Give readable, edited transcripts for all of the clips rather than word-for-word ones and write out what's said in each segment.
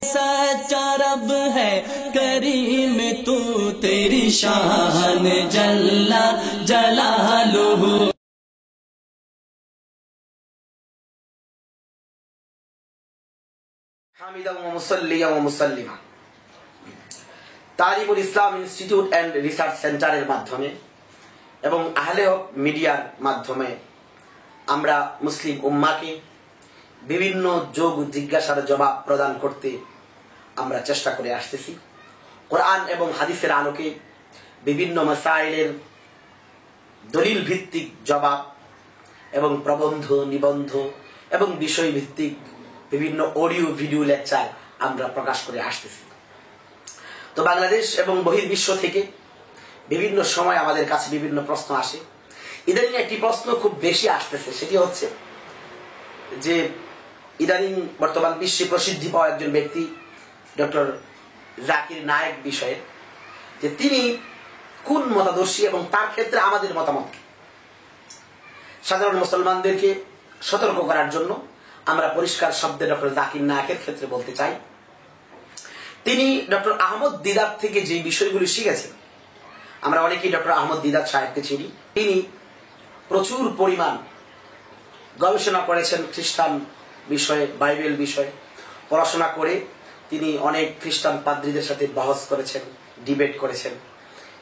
सच्चा रब है करीम तू तेरी शान जल्ला जलालुहु। হামিদা ওয়া মুসাল্লিয়া ওয়া মুসাল্লিমা তালিমুল ইসলাম ইনস্টিটিউট এন্ড রিসার্চ সেন্টারের মাধ্যমে এবং আহলে হক মিডিয়ার মাধ্যমে আমরা মুসলিম উম্মাহকে বিভিন্ন যোগ জিজ্ঞাসার জবাব প্রদান করতে আমরা চেষ্টা করে আসতেছি। কোরআন এবং হাদিসের আলোকে বিভিন্ন মাসাইলের দলিল ভিত্তিক জবাব এবং প্রবন্ধ নিবন্ধ এবং বিষয় ভিত্তিক বিভিন্ন অডিও ভিডিও লেকচার আমরা প্রকাশ করে আসতেছি। তো বাংলাদেশ এবং বহির্বিশ্ব থেকে বিভিন্ন সময় আমাদের কাছে বিভিন্ন প্রশ্ন আসে। ইদানিং একটি প্রশ্ন খুব বেশি আসতেছে, সেটি হচ্ছে যে ইদানিং বর্তমান বিশ্বে প্রসিদ্ধি পাওয়া একজন ব্যক্তি ডক্টর জাকির নায়েক বিষয়ে যে তিনি কোন মতাদর্শী এবং তার ক্ষেত্রে আমাদের মতামত। সাধারণ মুসলমানদেরকে সতর্ক করার জন্য আমরা পরিষ্কার শব্দে ডক্টর জাকির নায়েকের ক্ষেত্রে বলতে চাই, তিনি ডক্টর আহমদ দিদাত থেকে যে বিষয়গুলি শিখেছেন, আমরা অনেকেই ডক্টর আহমদ দিদাত সাহেবকে চিনি। তিনি প্রচুর পরিমাণ গবেষণা করেছেন খ্রিস্টান বিষয়ে, বাইবেল বিষয়ে পড়াশোনা করে তিনি অনেক খ্রিস্টান পাদ্রীদের সাথে বহস করেছেন, ডিবেট করেছেন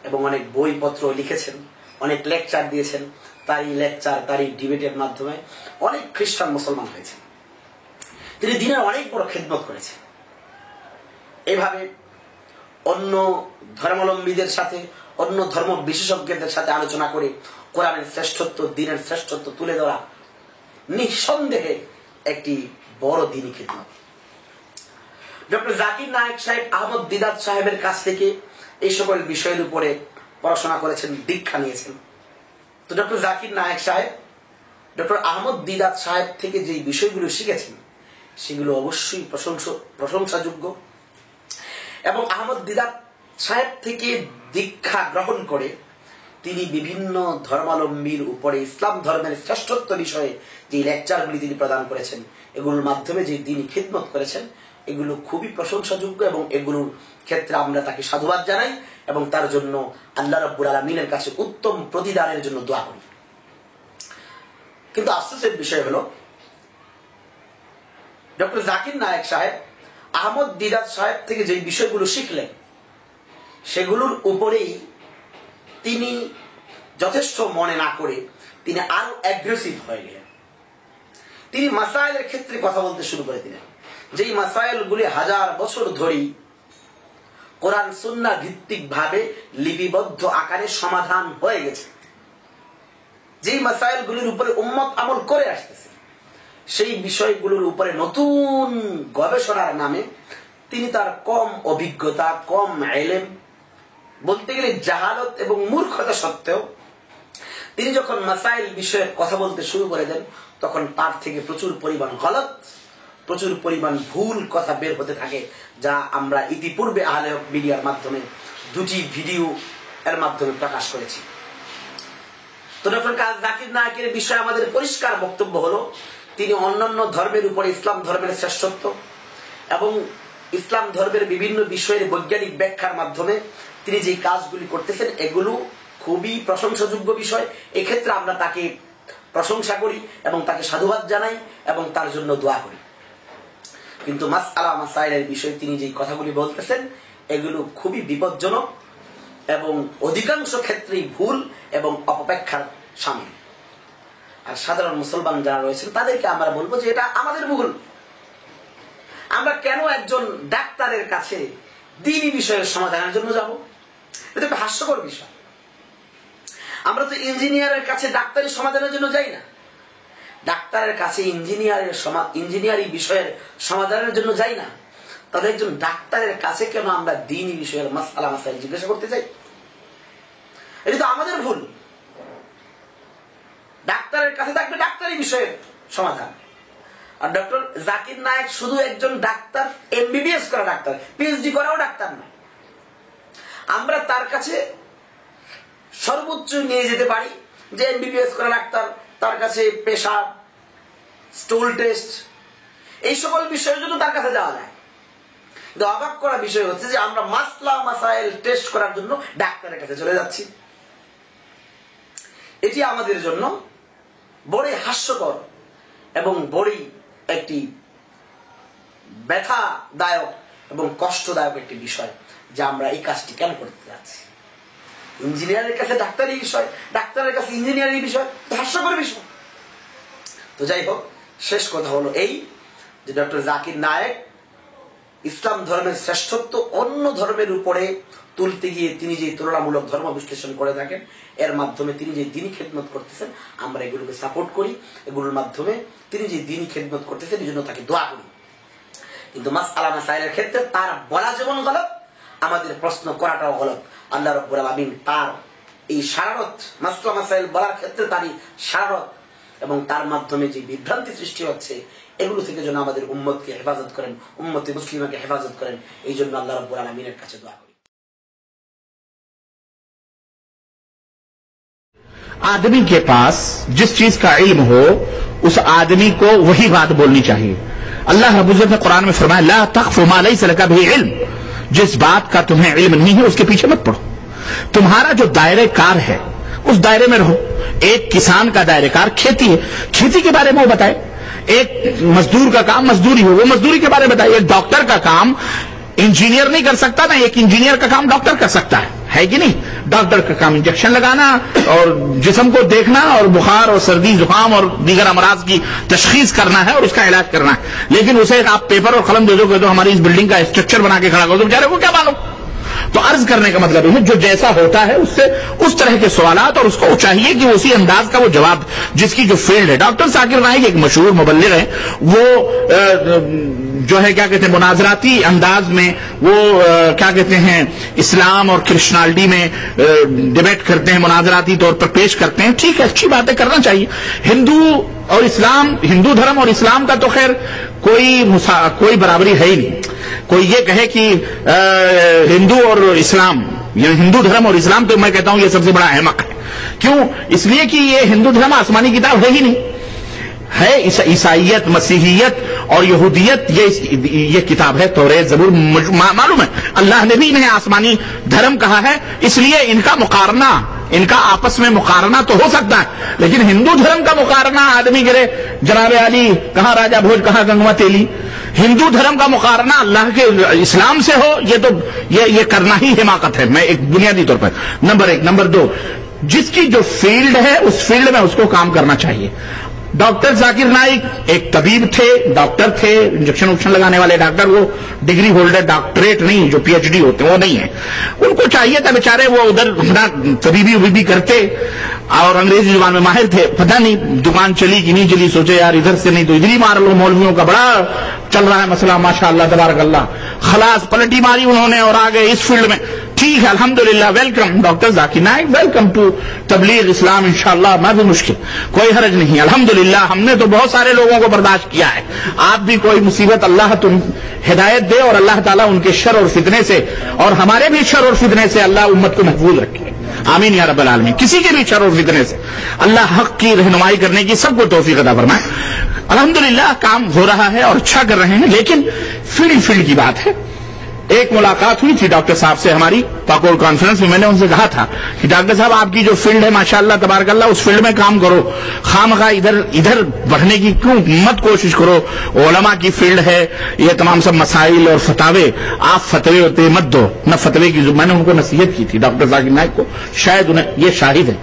এবং অনেক বইপত্র লিখেছেন, অনেক লেকচার দিয়েছেন। তারই লেকচার, তারই ডিবেটের মাধ্যমে অনেক খ্রিস্টান মুসলমান হয়েছেন। তিনি দিনের অনেক বড় খেদমত করেছেন। এভাবে অন্য ধর্মাবলম্বীদের সাথে, অন্য ধর্ম বিশেষজ্ঞদের সাথে আলোচনা করে কোরআনের শ্রেষ্ঠত্ব, দ্বীনের শ্রেষ্ঠত্ব তুলে ধরা নিঃসন্দেহে একটি বড় দ্বীনি খেদমত। ডক্টর জাকির নায়েক সাহেব আহমদ দিদাত সাহেবের কাছ থেকে এই সকল বিষয়ের উপরে পড়াশোনা করেছেন, দীক্ষা নিয়েছেন। তো ডক্টর জাকির নায়েক সাহেব ডক্টর আহমদ দিদাত সাহেব থেকে যে বিষয়গুলো শিখেছেন সেগুলো অবশ্যই প্রশংসাযোগ্য। এবং আহমদ দিদাত সাহেব থেকে দীক্ষা গ্রহণ করে তিনি বিভিন্ন ধর্মাবলম্বীর উপরে ইসলাম ধর্মের শ্রেষ্ঠত্ব বিষয়ে যে লেকচারগুলি তিনি প্রদান করেছেন, এগুলোর মাধ্যমে যে তিনি খিদমত করেছেন, এগুলো খুবই প্রশংসাযোগ্য এবং এগুলোর ক্ষেত্রে আমরা তাকে সাধুবাদ জানাই এবং তার জন্য আল্লাহ রাব্বুল আলামিনের কাছে উত্তম প্রতিদানের জন্য দোয়া করি। কিন্তু আফসোসের বিষয় হলো ডক্টর জাকির নায়েক সাহেব আহমদ দিদাত সাহেব থেকে যে বিষয়গুলো শিখলেন সেগুলোর উপরেই তিনি যথেষ্ট মনে না করে তিনি আরো অ্যাগ্রেসিভ হয়ে গেলেন। তিনি মাসাইলের ক্ষেত্রে কথা বলতে শুরু করে দিলেন, যেই মাসাইলগুলি হাজার বছর ধরেই কোরআন সুন্নাহ ভিত্তিক ভাবে লিপিবদ্ধ আকারে সমাধান হয়ে গেছে, যেই মাসাইলগুলির উপরে উম্মত আমল করে আসতেছে, সেই বিষয়গুলোর উপরে নতুন গবেষণার নামে তিনি তার কম অভিজ্ঞতা, কম ইলম, বলতে গেলে জাহালত এবং মূর্খতা সত্ত্বেও তিনি যখন মাসাইল বিষয়ে কথা বলতে শুরু করে দেন, তখন তার থেকে প্রচুর পরিমাণ গলত, প্রচুর পরিমাণ ভুল কথা বের হতে থাকে, যা আমরা ইতিপূর্বে আহলে হক মিডিয়ার মাধ্যমে দুটি ভিডিও এর মাধ্যমে প্রকাশ করেছি। তো ডক্টর জাকির নায়েকের বিষয়ে আমাদের পরিষ্কার বক্তব্য হলো, তিনি অন্যান্য ধর্মের উপরে ইসলাম ধর্মের শ্রেষ্ঠত্ব এবং ইসলাম ধর্মের বিভিন্ন বিষয়ের বৈজ্ঞানিক ব্যাখ্যার মাধ্যমে তিনি যে কাজগুলি করতেছেন এগুলো খুবই প্রশংসাযোগ্য বিষয়। এক্ষেত্রে আমরা তাকে প্রশংসা করি এবং তাকে সাধুবাদ জানাই এবং তার জন্য দোয়া করি। কিন্তু মাসআলা মাসাইলের বিষয়ে তিনি যে কথাগুলি বলতেছেন এগুলো খুবই বিপজ্জনক এবং অধিকাংশ ক্ষেত্রেই ভুল এবং অপব্যাখ্যার শামিল। আর সাধারণ মুসলমান যারা রয়েছেন তাদেরকে আমরা বলবো যে এটা আমাদের ভুল। আমরা কেন একজন ডাক্তারের কাছে দ্বীনি বিষয়ের সমাধানের জন্য যাব? এটা একটা হাস্যকর বিষয়। আমরা তো ইঞ্জিনিয়ারের কাছে ডাক্তারি সমাধানের জন্য যাই না, ডাক্তারের কাছে ইঞ্জিনিয়ারিং বিষয়ের সমাধানের জন্য যাই না। তবে একজন ডাক্তারের কাছে কেন আমরা দ্বীনি বিষয়ের মাসআলা মাসাইল জিজ্ঞাসা করতে যাই? এটা তো আমাদের ভুল। ডাক্তারের কাছে থাকবে ডাক্তারি বিষয়ের সমাধান। আর ডক্টর জাকির নায়েক শুধু একজন ডাক্তার, এমবিবিএস করা ডাক্তার, পিএইচডি করাও ডাক্তার না। আমরা তার কাছে সর্বোচ্চ নিয়ে যেতে পারি যে এমবিবিএস করা ডাক্তার, তার কাছে পেশাব, স্টুল টেস্ট, এই সকল বিষয়ের জন্য তার কাছে যাওয়া যায়। কিন্তু অবাক করা বিষয় হচ্ছে যে আমরা মাসলা মাসাইল টেস্ট করার জন্য ডাক্তারের কাছে চলে যাচ্ছি। এটি আমাদের জন্য বড়ই হাস্যকর এবং বড়ই একটি ব্যথাদায়ক এবং কষ্টদায়ক একটি বিষয় যে আমরা এই কাজটি কেন করতে যাচ্ছি। ইঞ্জিনিয়ারের কাছে ডাক্তারি বিষয়, ডাক্তারের কাছে ইঞ্জিনিয়ারিং বিষয়, হাস্যকর বিষয়। তো যাই হোক, শেষ কথা হলো এই যে ডক্টর জাকির নায়েক ইসলাম ধর্মের শ্রেষ্ঠত্ব অন্য ধর্মের উপরে তুলতে গিয়ে তিনি যে তুলনামূলক ধর্ম বিশ্লেষণ করে থাকেন, এর মাধ্যমে তিনি যে দিনী খেদমত করতেছেন আমরা এগুলোকে সাপোর্ট করি। এগুলোর মাধ্যমে তিনি যে দিনী খেদমত করতেছেন এই জন্য তাকে দোয়া করি। কিন্তু মাসআলা মাসাইলের ক্ষেত্রে তার বলা যেমন গলত, আমাদের প্রশ্ন করাটাও গলত। আল্লাহ রাব্বুল আলামিন তার এই শারারত, মাসআলা মাসাইল বলার ক্ষেত্রে তারই শারারত এবং তার মাধ্যমে যে বিভ্রান্তি সৃষ্টি হচ্ছে এগুলো থেকে যেন আমাদের উম্মতকে হেফাজত করেন, উম্মতে মুসলিমাকে হেফাজত করেন। এই জন্য আল্লাহ রাব্বুল আলামিনের কাছে দোয়া করি। आदमी के पास जिस चीज का इल्म हो उस आदमी को वही बात बोलनी चाहिए। अल्लाह रब्बुल इज्जत ने कुरान में फरमाया ला तख्फु मा लैसा लका बिही इल्म, जिस बात का तुम्हें इल्म नहीं है उसके पीछे मत पड़ो। तुम्हारा जो दायरे कार है उस दायरे में रहो। एक किसान का दायरे कार खेती है, खेती के बारे में वो बताए। एक मजदूर का काम मजदूरी हो, वो मजदूरी के बारे में बताए। एक डॉक्टर का काम इंजीनियर नहीं कर सकता ना, एक इंजीनियर का काम डॉक्टर कर सकता है कि नहीं। डॉक्टर का काम इंजेक्शन लगाना और जिस्म को देखना और बुखार और सर्दी जुकाम और दीगर अमराज की तशखीस करना है और उसका इलाज करना है। लेकिन उसे आप पेपर और कलम दे दो, कह दो हमारी इस बिल्डिंग का स्ट्रक्चर बना के खड़ा कर दो, बेचारे को क्या मालूम। तो अर्ज करने का मतलब यह है जो जैसा होता है उससे उस तरह के सवालात और उसको चाहिए कि उसी अंदाज का वो जवाब जिसकी जो फील्ड है। डॉक्टर जाकिर नाइक एक मशहूर मुबल्लिग है, वो जो है क्या कहते हैं मुनाजराती अंदाज में वो क्या कहते हैं इस्लाम और क्रिश्चियनिटी में डिबेट करते हैं, मुनाजराती तौर पर पेश करते हैं। ठीक है, अच्छी बातें करना चाहिए। हिंदू और इस्लाम, हिंदू धर्म और इस्लाम का तो खैर कोई बराबरी है ही नहीं। कोई ये कहे कि हिंदू और इस्लाम या हिंदू धर्म और इस्लाम, तो मैं कहता हूं ये सबसे बड़ा अहमक है। क्यों? इसलिए कि ये हिंदू धर्म आसमानी किताब है ही नहीं। है ईसाइयत, मसीहियत और यहूदियत, ये किताब है तौरेत ज़बूर, मालूम है। अल्लाह ने भी इन्हें आसमानी धर्म कहा है, इसलिए इनका मुकारना, इनका आपस में मुकारना तो हो सकता है, लेकिन हिंदू धर्म का मुकारना आदमी करे जनाब अली कहां राजा भोज कहां गंगवा तेली। हिंदू धर्म का मुकारना अल्लाह के इस्लाम से हो, ये तो ये करना ही हिमाकत है। मैं एक बुनियादी तौर पर नंबर 1। नंबर 2, जिसकी जो फील्ड है उस फील्ड में उसको काम करना चाहिए। डॉक्टर जाकिर नाइक एक तबीब थे, डॉक्टर थे, इंजेक्शन उक्शन लगाने वाले डॉक्टर, वो डिग्री होल्डर, डॉक्टरेट नहीं, जो पीएचडी होते वो नहीं है। उनको चाहिए था बेचारे वो उधर अपना तबीबी उबीबी करते और अंग्रेजी जुबान में माहिर थे। पता नहीं दुकान चली कि नहीं चली, सोचे यार इधर से नहीं तो इधर ही मार लो, मौलवियों का बड़ा चल रहा है मसला माशाअल्लाह तबारक अल्लाह। खलास पलटी मारी उन्होंने और आ गए इस फील्ड में। ठीक है, अल्हम्दुलिल्लाह, welcome doctor Zakir Naik, welcome to Tabligh Islam, इंशाअल्लाह मैं भी मुश्किल, कोई हरज नहीं। अल्हम्दुलिल्लाह हमने तो बहुत सारे लोगों को बर्दाश्त किया है। आप भी कोई मुसीबत अल्लाह तुम हिदायत दे और अल्लाह ताला उनके शर और फितने से और हमारे भी शर और फितने से अल्लाह उम्मत को महफूज रखे, आमीन या रब्बल आलमीन। किसी के भी शर और फितने से अल्लाह हक की रहनुमाई करने की सबको तौफीक अता फरमाए। अल्हम्दुलिल्लाह काम हो रहा है और अच्छा कर रहे हैं, लेकिन फील्ड की बात है। एक मुलाकात हुई थी डॉक्टर साहब से हमारी पाकोल कॉन्फ्रेंस में। मैंने उनसे कहा था कि डॉक्टर साहब आपकी जो फील्ड है माशाअल्लाह तबारकल्लाह, उस फील्ड में काम करो, खामखा इधर बढ़ने की क्यों मत कोशिश करो। उलमा की फील्ड है, ये तमाम सब मसाइल और फतावे, आप फतवे होते मत दो, न फतवे की। मैंने उनको नसीहत की थी डॉक्टर जाकिर नाइक को, शायद उन्हें ये शाहिद है।